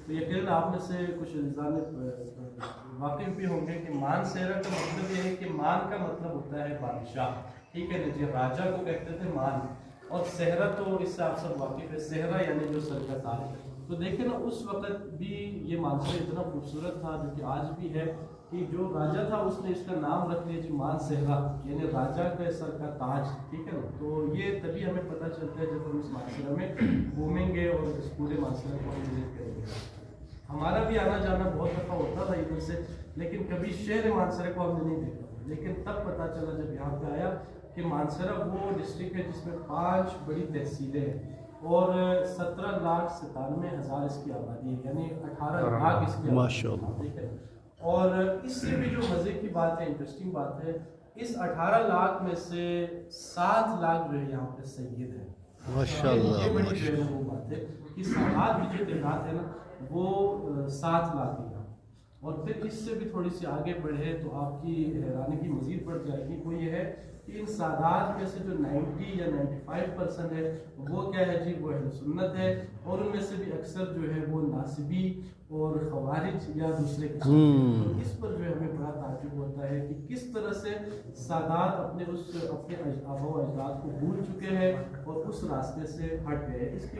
تو یقیناً آپ میں سے کچھ انسان واقف بھی ہوں گے کہ مان سہرا کا مطلب یہ ہے کہ مان کا مطلب ہوتا ہے بادشاہ، ٹھیک ہے نا جی، راجا کو کہتے تھے مان، اور صحرا تو اس سے آپ سب واقف ہے، صحرا یعنی جو سر کا تاج۔ تو دیکھیں نا اس وقت بھی یہ مانسہرہ اتنا خوبصورت تھا جو کہ آج بھی ہے، کہ جو راجا تھا اس نے اس کا نام رکھ لیا جی مان سہرا، یعنی راجا کے سر کا تاج، ٹھیک ہے نا۔ تو یہ تبھی ہمیں پتہ چلتا ہے جب ہم اس مانسہرہ میں گھومیں گے اور اس پورے مانسہرہ کو ہم وزٹ کریں گے۔ ہمارا بھی آنا جانا بہت دفعہ ہوتا تھا ادھر سے، لیکن کبھی شہر مانسہرہ کو ہم نے نہیں دیکھا، لیکن تب پتہ چلا جب یہاں پہ آیا کہ مانسہرہ وہ ڈسٹرکٹ ہے جس میں 5 بڑی تحصیلیں ہیں اور 17,97,000 اس کی آبادی ہے، یعنی 18 لاکھ اس کی آبادی ہے، ٹھیک ہے۔ اور اس سے بھی جو مزے کی بات ہے، انٹرسٹنگ بات ہے، اس 18 لاکھ میں سے 7 لاکھ جو ہے یہاں پہ سید ہیں، ماشاءاللہ۔ یہ بڑی جو ہے وہ بات ہے کہ سادات کی جو تعداد ہے نا وہ 7 لاکھ ہے۔ اور پھر اس سے بھی تھوڑی سی آگے بڑھے تو آپ کی حیرانی مزید بڑھ جائے گی، وہ یہ ہے کہ ان سادات میں سے جو 90 یا 95% ہے وہ کیا ہے جی، وہ اہل سنت ہے، اور ان میں سے بھی اکثر جو ہے وہ ناصبی اور خوارج یا دوسرے قسم کے۔ تو اس پر جو ہے ہمیں بڑا تعجب ہوتا ہے کہ کس طرح سے سادات اپنے آباء و اجداد کو بھول چکے ہیں اور اس راستے سے ہٹ گئے۔ اس کی